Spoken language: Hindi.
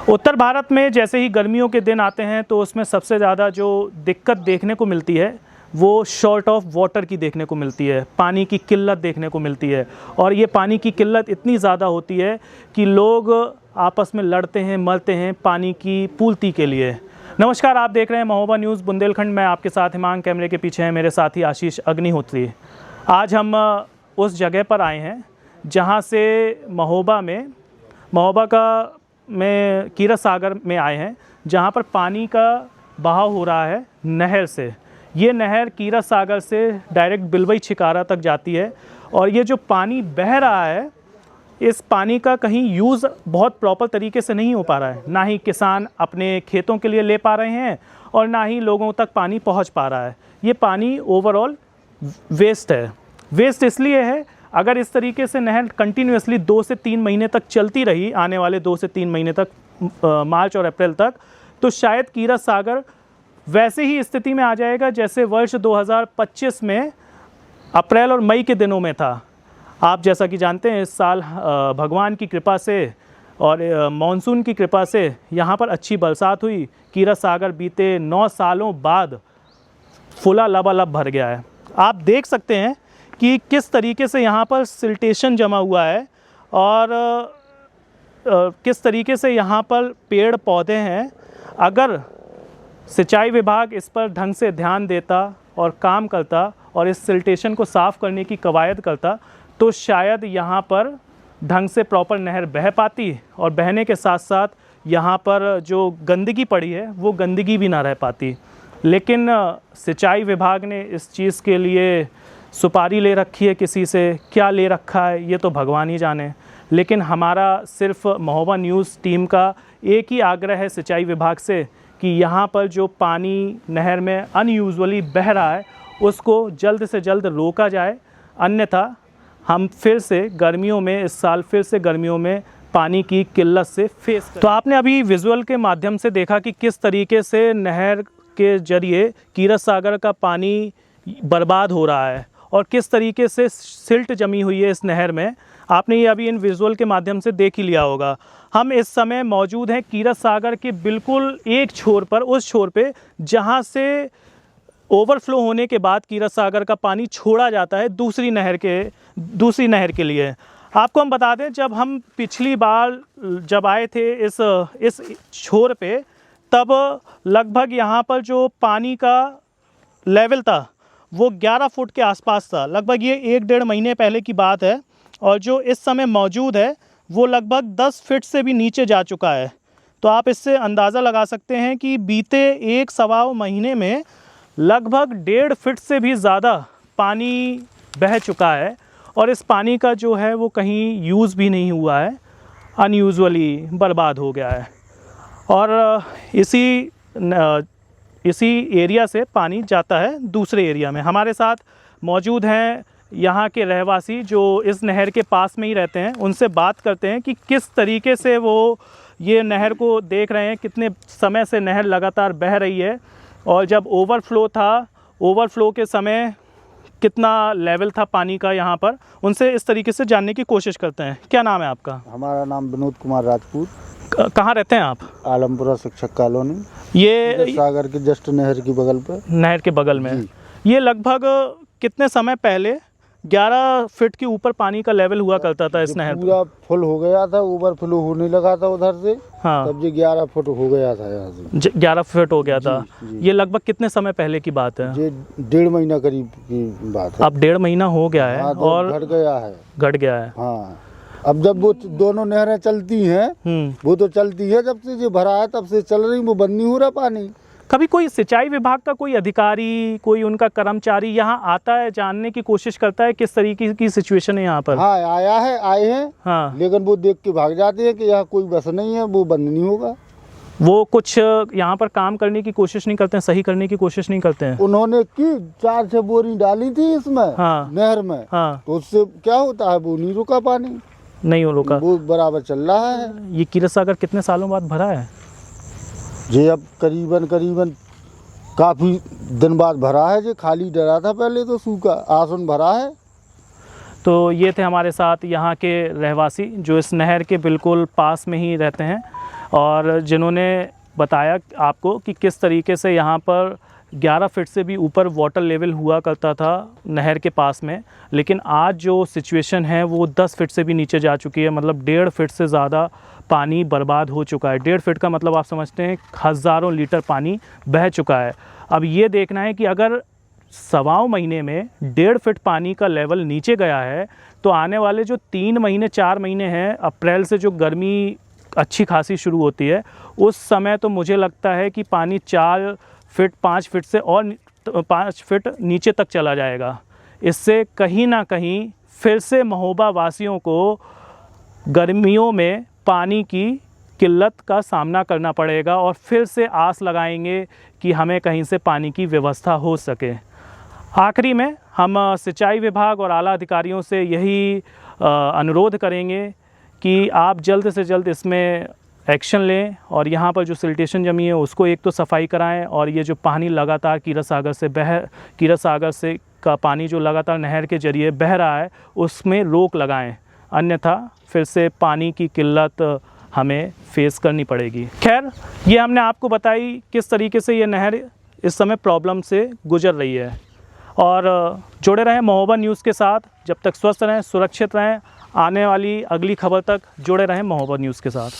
उत्तर भारत में जैसे ही गर्मियों के दिन आते हैं तो उसमें सबसे ज़्यादा जो दिक्कत देखने को मिलती है वो शॉर्ट ऑफ वाटर की देखने को मिलती है, पानी की किल्लत देखने को मिलती है। और ये पानी की किल्लत इतनी ज़्यादा होती है कि लोग आपस में लड़ते हैं, मरते हैं पानी की पूर्ति के लिए। नमस्कार, आप देख रहे हैं महोबा न्यूज़ बुंदेलखंड। मैं आपके साथ हिमांग, कैमरे के पीछे हैं मेरे साथी आशीष अग्निहोत्री। आज हम उस जगह पर आए हैं जहाँ से महोबा में कीरत सागर में आए हैं, जहाँ पर पानी का बहाव हो रहा है नहर से। ये नहर कीरत सागर से डायरेक्ट बिलवई छिकारा तक जाती है और ये जो पानी बह रहा है, इस पानी का कहीं यूज़ बहुत प्रॉपर तरीके से नहीं हो पा रहा है। ना ही किसान अपने खेतों के लिए ले पा रहे हैं और ना ही लोगों तक पानी पहुंच पा रहा है। ये पानी ओवरऑल वेस्ट है। वेस्ट इसलिए है, अगर इस तरीके से नहर कंटिन्यूसली 2 से 3 महीने तक चलती रही, आने वाले 2 से 3 महीने तक, मार्च और अप्रैल तक, तो शायद कीरत सागर वैसे ही स्थिति में आ जाएगा जैसे वर्ष 2025 में अप्रैल और मई के दिनों में था। आप जैसा कि जानते हैं, इस साल भगवान की कृपा से और मानसून की कृपा से यहाँ पर अच्छी बरसात हुई। कीरत सागर बीते 9 सालों बाद फुला लबालब भर गया है। आप देख सकते हैं कि किस तरीके से यहाँ पर सिल्टेशन जमा हुआ है और किस तरीके से यहाँ पर पेड़ पौधे हैं। अगर सिंचाई विभाग इस पर ढंग से ध्यान देता और काम करता और इस सिल्टेशन को साफ़ करने की कवायद करता तो शायद यहाँ पर ढंग से प्रॉपर नहर बह पाती और बहने के साथ साथ यहाँ पर जो गंदगी पड़ी है वो गंदगी भी ना रह पाती। लेकिन सिंचाई विभाग ने इस चीज़ के लिए सुपारी ले रखी है, किसी से क्या ले रखा है ये तो भगवान ही जाने। लेकिन हमारा सिर्फ महोबा न्यूज़ टीम का एक ही आग्रह है सिंचाई विभाग से कि यहाँ पर जो पानी नहर में अनयूजुअली बह रहा है उसको जल्द से जल्द रोका जाए, अन्यथा हम फिर से गर्मियों में, इस साल फिर से गर्मियों में पानी की किल्लत से फेस करें। तो आपने अभी विजुअल के माध्यम से देखा कि किस तरीके से नहर के जरिए कीरत सागर का पानी बर्बाद हो रहा है और किस तरीके से सिल्ट जमी हुई है इस नहर में। आपने ये अभी इन विजुअल के माध्यम से देख ही लिया होगा। हम इस समय मौजूद हैं कीरत सागर के बिल्कुल एक छोर पर, उस छोर पे जहाँ से ओवरफ्लो होने के बाद कीरत सागर का पानी छोड़ा जाता है दूसरी नहर के लिए। आपको हम बता दें, जब हम पिछली बार जब आए थे इस छोर पे, तब लगभग यहाँ पर जो पानी का लेवल था वो 11 फुट के आसपास था। लगभग ये 1-1.5 महीने पहले की बात है। और जो इस समय मौजूद है वो लगभग 10 फीट से भी नीचे जा चुका है। तो आप इससे अंदाज़ा लगा सकते हैं कि बीते 1-1.25 महीने में लगभग 1.5 फीट से भी ज़्यादा पानी बह चुका है और इस पानी का जो है वो कहीं यूज़ भी नहीं हुआ है, अनयूजुअली बर्बाद हो गया है। और इसी एरिया से पानी जाता है दूसरे एरिया में। हमारे साथ मौजूद हैं यहाँ के रहवासी जो इस नहर के पास में ही रहते हैं। उनसे बात करते हैं कि किस तरीके से वो ये नहर को देख रहे हैं, कितने समय से नहर लगातार बह रही है और जब ओवरफ्लो था, ओवरफ्लो के समय कितना लेवल था पानी का यहाँ पर। उनसे इस तरीके से जानने की कोशिश करते हैं। क्या नाम है आपका? हमारा नाम विनोद कुमार राजपूत। कहाँ रहते हैं आप? आलमपुरा शिक्षक कॉलोनी, ये सागर के जस्ट नहर की बगल पर, नहर के बगल में। ये लगभग कितने समय पहले 11 फीट के ऊपर पानी का लेवल हुआ करता था इस नहर? पूरा फुल हो गया था, ओवरफ्लो होने लगा था उधर से। हाँ, तब ये 11 फुट हो गया था यहाँ से। 11 फीट हो गया था। जी। ये लगभग कितने समय पहले की बात है? ये 1.5 महीना करीब की बात है। अब 1.5 महीना हो गया है। हाँ, तो और घट गया है। हाँ, अब जब वो दोनों नहरें चलती हैं, वो तो चलती है जब से ये भरा है तब से चल रही, वो बंद नहीं हो रहा पानी। कभी कोई सिंचाई विभाग का कोई अधिकारी, कोई उनका कर्मचारी यहाँ आता है, जानने की कोशिश करता है किस तरीके की सिचुएशन है यहाँ पर? हाँ, आए हैं। हाँ, लेकिन वो देख के भाग जाते हैं कि यहाँ कोई बस नहीं है, वो बंद नहीं होगा। वो कुछ यहाँ पर काम करने की कोशिश नहीं करते हैं, सही करने की कोशिश नहीं करते हैं। उन्होंने की 4-6 बोरी डाली थी इसमें, हाँ, नहर में। हाँ, तो उससे क्या होता है, वो नहीं रुका पानी, नहीं रुका, वो बराबर चल रहा है। ये कीरत सागर कितने सालों बाद भरा है? ये अब करीबन काफ़ी दिन बाद भरा है। ये खाली डरा था पहले, तो सूखा आसन भरा है। तो ये थे हमारे साथ यहाँ के रहवासी जो इस नहर के बिल्कुल पास में ही रहते हैं और जिन्होंने बताया आपको कि किस तरीके से यहाँ पर 11 फीट से भी ऊपर वाटर लेवल हुआ करता था नहर के पास में, लेकिन आज जो सिचुएशन है वो 10 फीट से भी नीचे जा चुकी है। मतलब 1.5 फीट से ज़्यादा पानी बर्बाद हो चुका है। 1.5 फीट का मतलब आप समझते हैं हज़ारों लीटर पानी बह चुका है। अब ये देखना है कि अगर 1.25 महीने में 1.5 फीट पानी का लेवल नीचे गया है तो आने वाले जो 3 महीने 4 महीने हैं, अप्रैल से जो गर्मी अच्छी खासी शुरू होती है, उस समय तो मुझे लगता है कि पानी 4 फीट 5 फीट से और 5 फीट नीचे तक चला जाएगा। इससे कहीं ना कहीं फिर से महोबा वासियों को गर्मियों में पानी की किल्लत का सामना करना पड़ेगा और फिर से आस लगाएंगे कि हमें कहीं से पानी की व्यवस्था हो सके। आखिरी में हम सिंचाई विभाग और आला अधिकारियों से यही अनुरोध करेंगे कि आप जल्द से जल्द इसमें एक्शन लें और यहाँ पर जो सिल्टेशन जमी है उसको एक तो सफाई कराएं, और ये जो पानी लगातार कीरत सागर से का पानी जो लगातार नहर के जरिए बह रहा है उसमें रोक लगाएं, अन्यथा फिर से पानी की किल्लत हमें फेस करनी पड़ेगी। खैर, ये हमने आपको बताई किस तरीके से ये नहर इस समय प्रॉब्लम से गुजर रही है। और जुड़े रहें महोबा न्यूज़ के साथ। जब तक स्वस्थ रहें, सुरक्षित रहें। आने वाली अगली खबर तक जुड़े रहें महोबा न्यूज़ के साथ।